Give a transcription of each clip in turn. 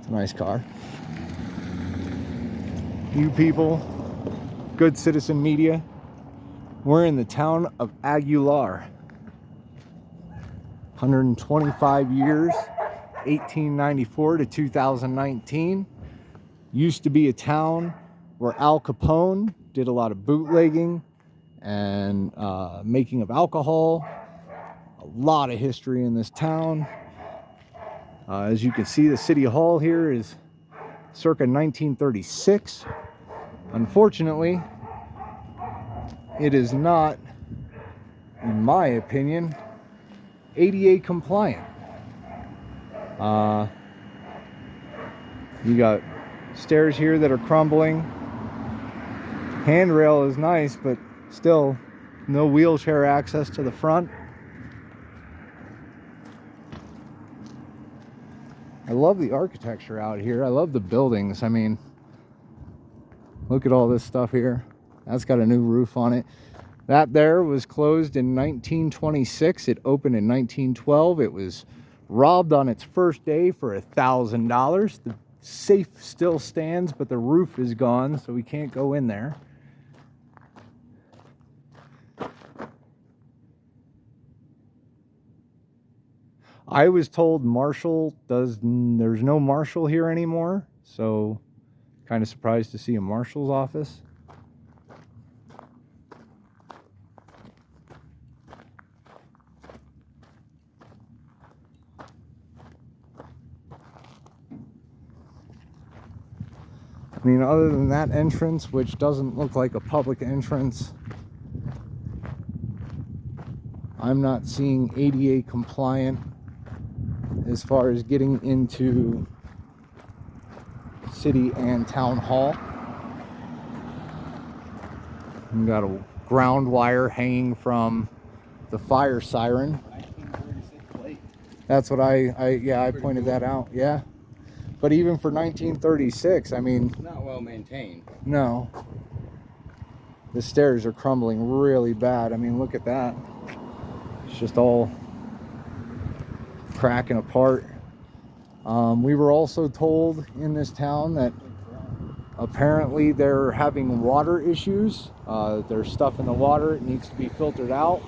Nice car. You people, good citizen media. We're in the town of Aguilar. 125 years, 1894 to 2019. Used to be a town where Al Capone did a lot of bootlegging and making of alcohol. A lot of history in this town. As you can see, the city hall here is circa 1936. Unfortunately, it is not, in my opinion, ADA compliant. You got stairs here that are crumbling. Handrail is nice, but still no wheelchair access to the front. I love the architecture out here. I love the buildings. I mean, look at all this stuff here. That's got a new roof on it. That there was closed in 1926. It opened in 1912. It was robbed on its first day for $1,000. The safe still stands, but the roof is gone, so we can't go in there. I was told there's no marshal here anymore, so kind of surprised to see a marshal's office. I mean, other than that entrance, which doesn't look like a public entrance, I'm not seeing ADA compliant as far as getting into city and town hall. We've got a ground wire hanging from the fire siren. 1936 plate. That's what I pointed that out. Yeah. But even for 1936, I mean, not well maintained. No. The stairs are crumbling really bad. I mean, look at that. It's just all cracking apart. We were also told in this town that apparently they're having water issues. There's stuff in the water. It needs to be filtered out.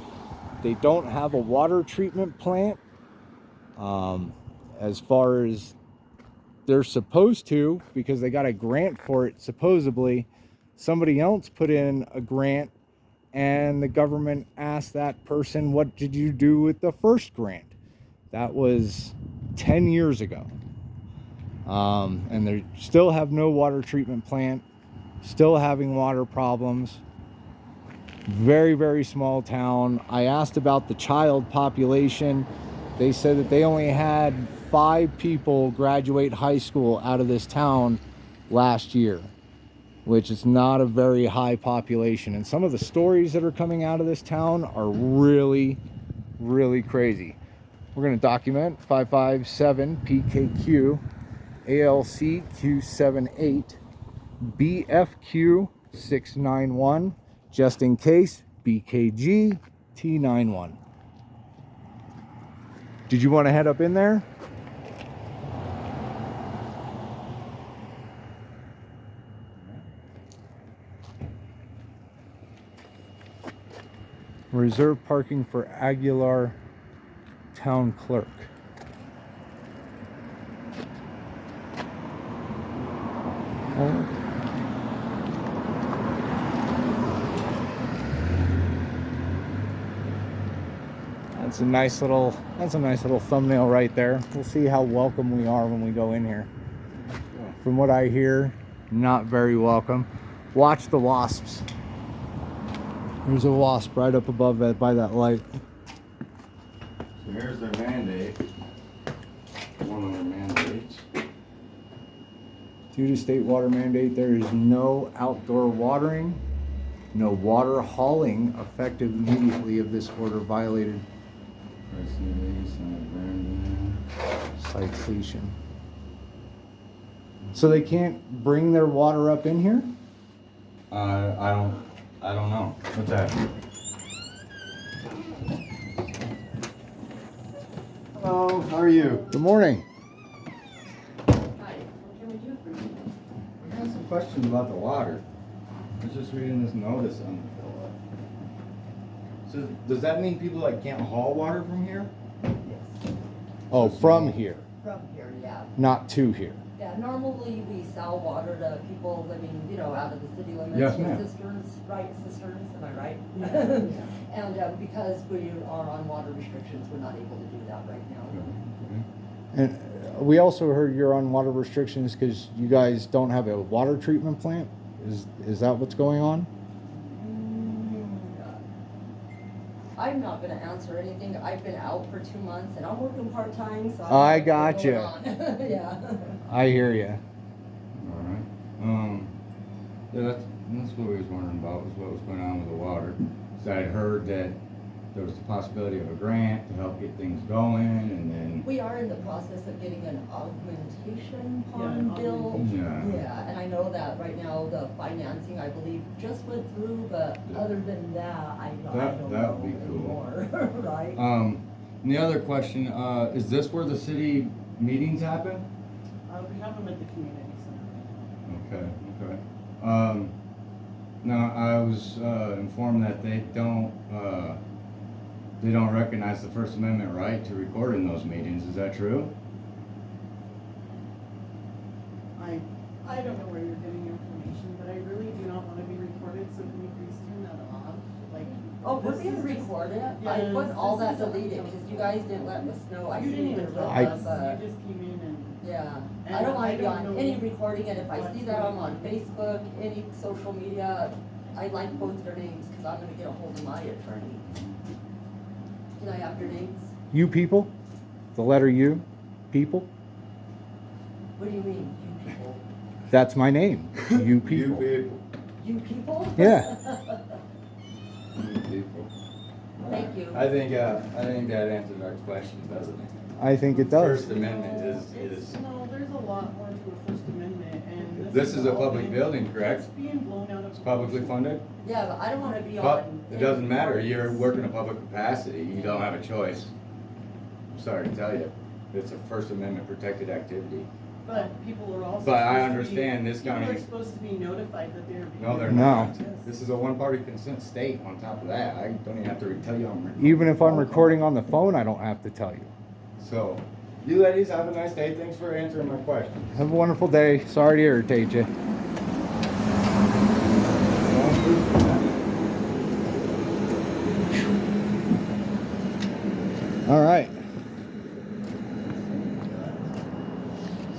They don't have a water treatment plant. As far as they're supposed to, because they got a grant for it, supposedly. Somebody else put in a grant, and the government asked that person, what did you do with the first grant? That was 10 years ago. And they still have no water treatment plant, still having water problems. Very, very small town. I asked about the child population. They said that they only had 5 people graduate high school out of this town last year, which is not a very high population. And some of the stories that are coming out of this town are really, really crazy. We're going to document 557 PKQ ALC Q78 BFQ 691, just in case BKG T91. Did you want to head up in there? Reserve parking for Aguilar town clerk. Oh. That's a nice little thumbnail right there. We'll see how welcome we are when we go in here. From what I hear, not very welcome. Watch the wasps. There's a wasp right up above that by that light. So here's their mandate. One of their mandates. Due to state water mandate, there is no outdoor watering, no water hauling effective immediately if this order violated. Citation. So they can't bring their water up in here? I don't know. What's that? Hello, how are you? Good morning. Hi. questions about the water. I was just reading this notice on the bill. So does that mean people like can't haul water from here? Yes, Oh, from here, from here, yeah. not to here. Yeah, normally we sell water to people living, you know, out of the city limits. Yes, with ma'am. Cisterns, right, cisterns, am I right? And because we are on water restrictions, we're not able to do that right now. And we also heard you're on water restrictions because you guys don't have a water treatment plant. Is that what's going on? I'm not gonna answer anything. I've been out for 2 months and I'm working part-time, so. I don't know what's going gotcha. on. Yeah. I hear you. All right. Yeah, that's what we was wondering about, was what was going on with the water. So I'd heard that there was the possibility of a grant to help get things going, and then. We are in the process of getting an augmentation pond bill. Yeah. Yeah, and I know that right now the financing, I believe, just went through, but other than that, I don't That know would be cool. anymore, right? And the other question, is this where the city meetings happen? We have them at the community center. Okay. Now, I was informed that they don't recognize the First Amendment right to record in those meetings. Is that true? I don't know where you're getting your information, but I really do not want to be recorded, so can you please turn that off? Like, Oh, we're this being is just- recorded. I Yeah, put all this that is deleted, unacceptable. because you guys didn't let us know. I You see didn't you even tell I- us, you just came in and. yeah, And I don't want I to be don't on know any recording, and if I what's see that I'm going on on. Facebook, any social media, I like both their names, because I'm gonna get a hold of my attorney. Can I have your names? You people? The letter U? People? What do you mean, you people? That's my name. You people. You people? Yeah. You people. Thank you. I think that answers our question, doesn't it? I think it does. First Amendment is. No, there's a lot more to a First Amendment, and. This is a all public being- building, correct? It's being blown out of. It's publicly funded? Yeah, but I don't want to be But on. it doesn't any matter, you're recordings. working a public capacity, you don't have a choice. I'm sorry to tell you, it's a First Amendment protected activity. But people are also. But I supposed to be- understand this county- People are supposed to be notified that they're. being No, they're No. not. This is a one-party consent state on top of that, I don't even have to tell you I'm recording. Even if I'm recording on the phone, I don't have to tell you. So, you ladies have a nice day, thanks for answering my questions. Have a wonderful day. Sorry to irritate you. All right.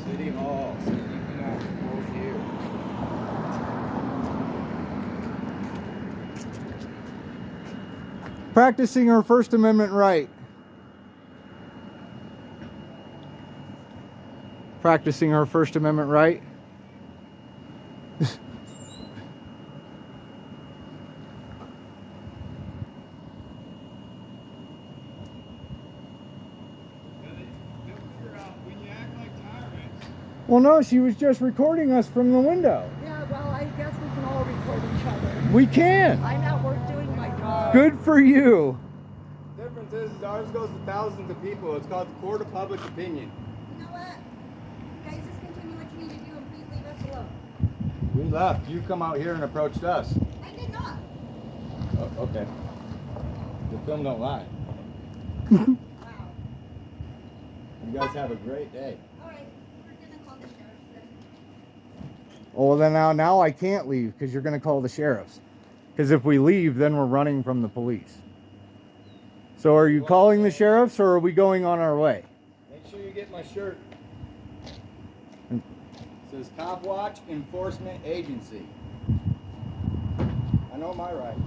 City Hall, so you cannot go here. Practicing our First Amendment right. Practicing our First Amendment right. Well, no, she was just recording us from the window. Yeah, well, I guess we can all record each other. We can. I'm at work doing my job. Good for you. The difference is ours goes to thousands of people, it's called the court of public opinion. You know what? You guys just continue what you need to do and please leave us alone. We left, you come out here and approached us. I did not. Oh, okay. The film don't lie. Wow. You guys have a great day. All right, we're gonna call the sheriff then. Well, then now I can't leave because you're going to call the sheriffs. Because if we leave, then we're running from the police. So are you calling the sheriffs or are we going on our way? Make sure you get my shirt. It says Cop Watch Enforcement Agency. I know my rights.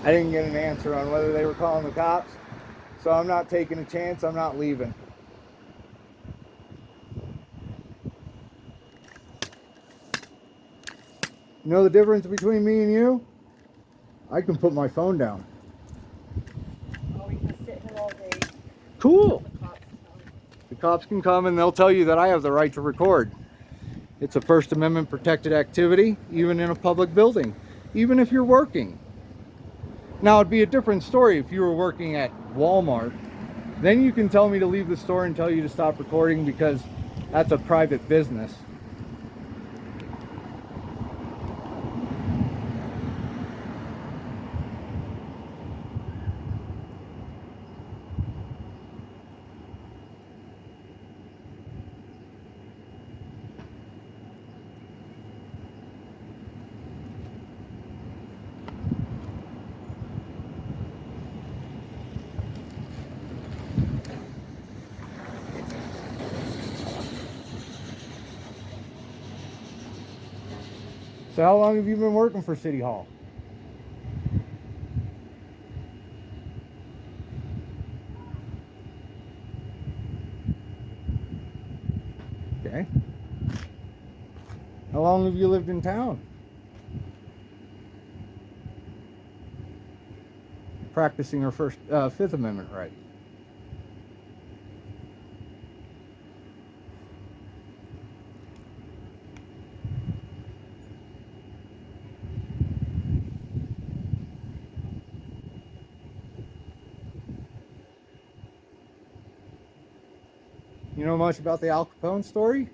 I didn't get an answer on whether they were calling the cops. So I'm not taking a chance. I'm not leaving. You know the difference between me and you? I can put my phone down. Oh, we can sit here all day. Cool. The cops come. The cops can come and they'll tell you that I have the right to record. It's a First Amendment protected activity, even in a public building, even if you're working. Now, it'd be a different story if you were working at Walmart. Then you can tell me to leave the store and tell you to stop recording because that's a private business. So how long have you been working for City Hall? Okay. How long have you lived in town? Practicing our Fifth Amendment right. You know much about the Al Capone story?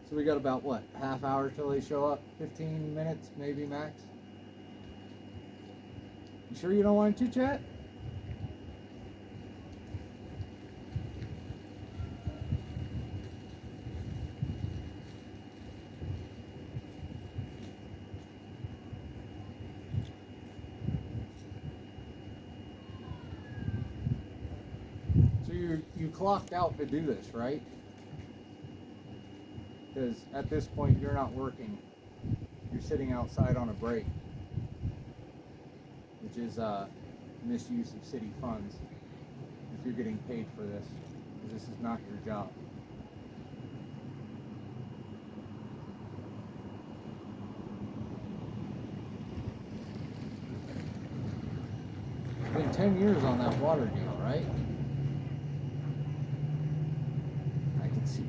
So we got about what, half hour till they show up? 15 minutes, maybe max? You sure you don't want to chit chat? So you clocked out to do this, right? Because at this point you're not working. You're sitting outside on a break, which is misuse of city funds if you're getting paid for this, because this is not your job. It's been 10 years on that water deal, right? I can see that.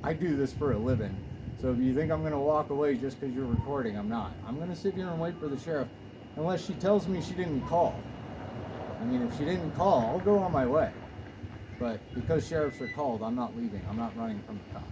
I do this for a living. So if you think I'm going to walk away just because you're recording, I'm not. I'm going to sit here and wait for the sheriff unless she tells me she didn't call. I mean, if she didn't call, I'll go on my way. But because sheriffs are called, I'm not leaving. I'm not running from the cops.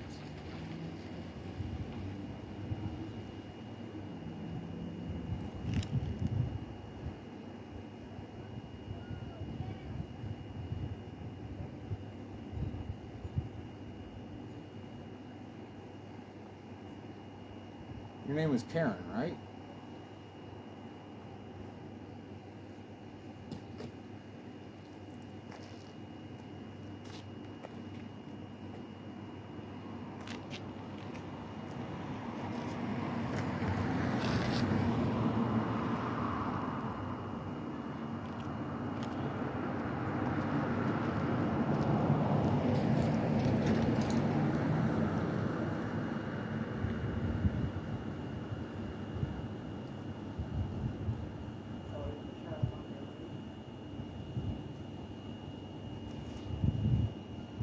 Your name was Karen, right?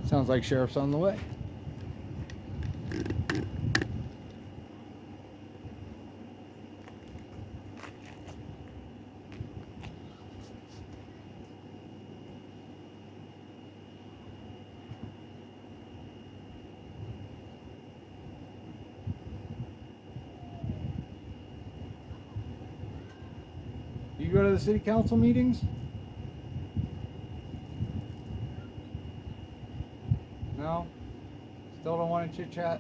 Sounds like sheriff's on the way. Do you go to the city council meetings? No? Still don't want to chit chat?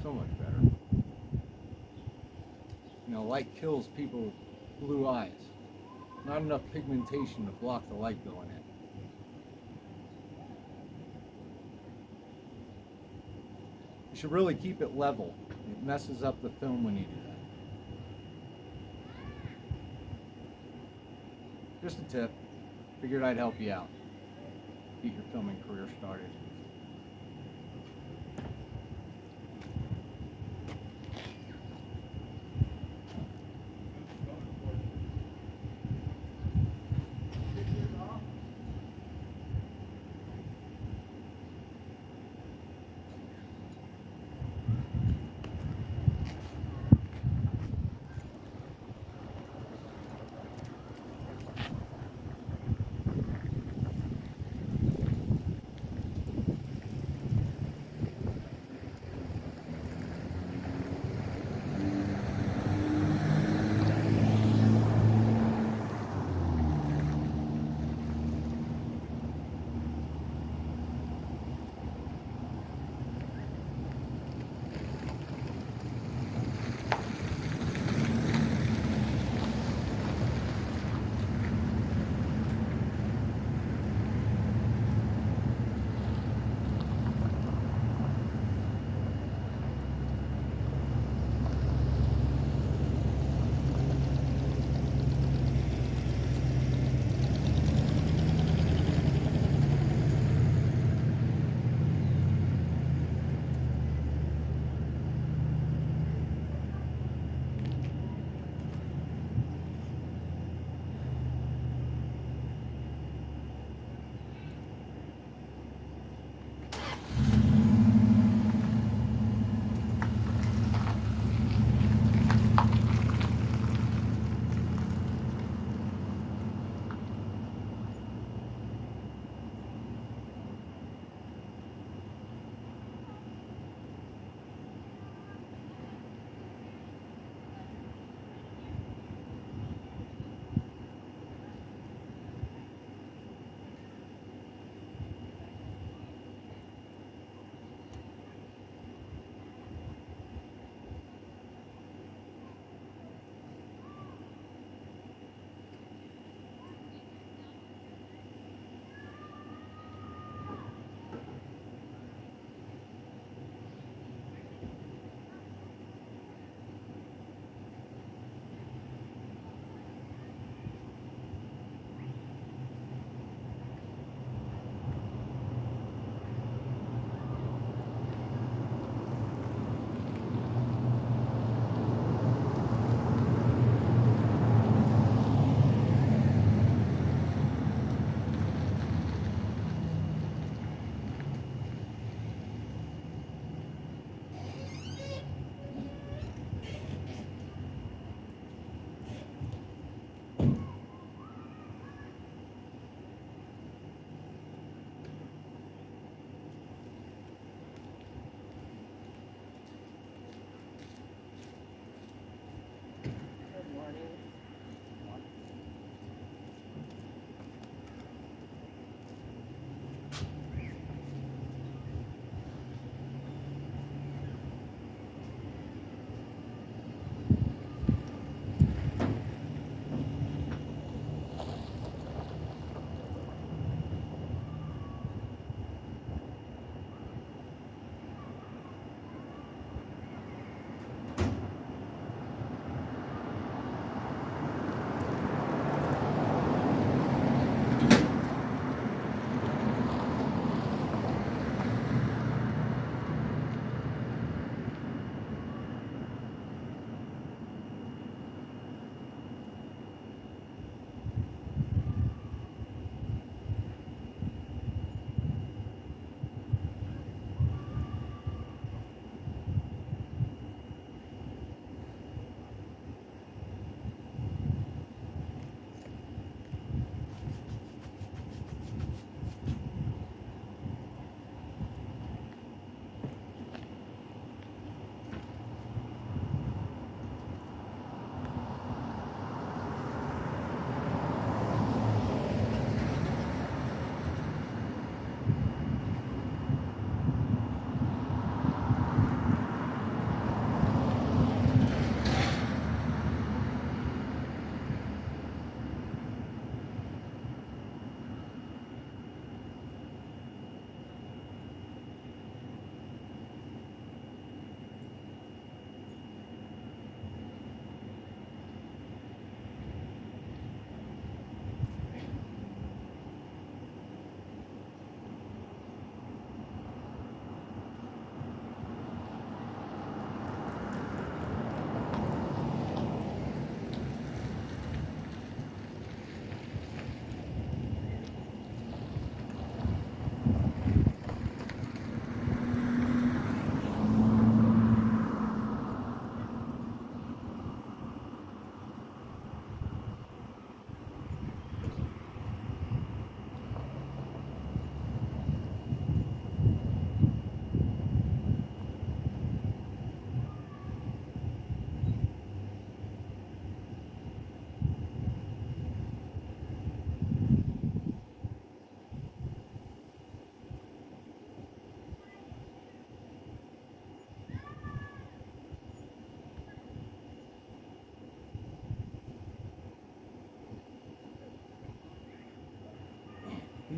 So much better. You know, light kills people with blue eyes. Not enough pigmentation to block the light going in. You should really keep it level. It messes up the film when you do that. Just a tip. Figured I'd help you out. Get your filming career started.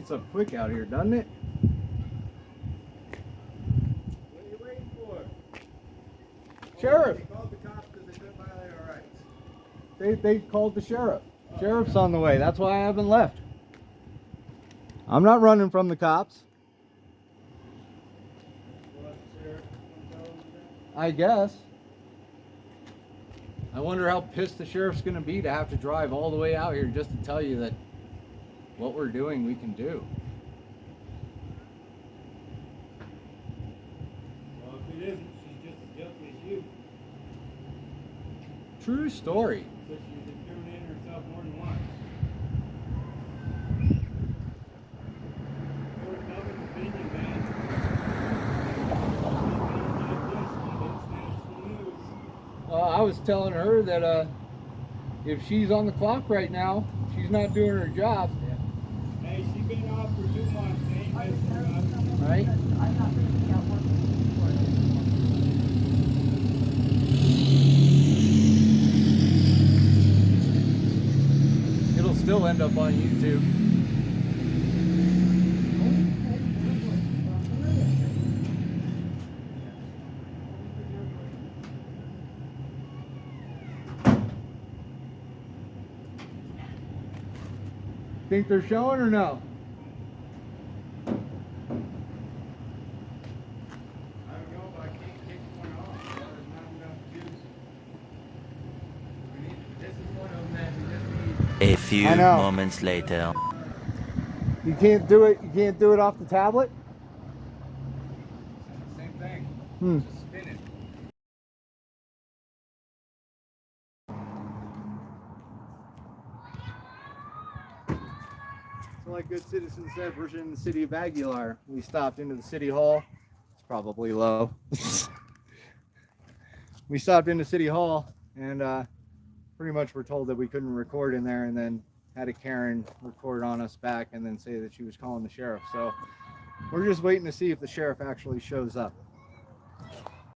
gets up quick out here, doesn't it? What are you waiting for? Sheriff. They called the cops because they couldn't violate our rights. They called the sheriff. Sheriff's on the way. That's why I haven't left. I'm not running from the cops. Well, the sheriff come tell them that. I guess. I wonder how pissed the sheriff's going to be to have to drive all the way out here just to tell you that what we're doing we can do. Well, if it isn't, she's just as guilty as you. True story. So she's incriminating herself more than once. Go to public opinion, man. I was telling her that if she's on the clock right now, she's not doing her job, Hey, she's been off for 2 months. They ain't messing around. right? I'm not really out working for it. It'll still end up on YouTube. Think they're showing or no? I don't know, but I can't kick one off. There's not enough juice. This is one of them that we just need. A few I know. moments later. You can't do it. You can't do it off the tablet. Same thing. Hmm. Just spin it. So like good citizens said, we're in the city of Aguilar. We stopped into the city hall. It's probably low. We stopped into city hall and pretty much were told that we couldn't record in there, and then had a Karen record on us back and then say that she was calling the sheriff. So we're just waiting to see if the sheriff actually shows up.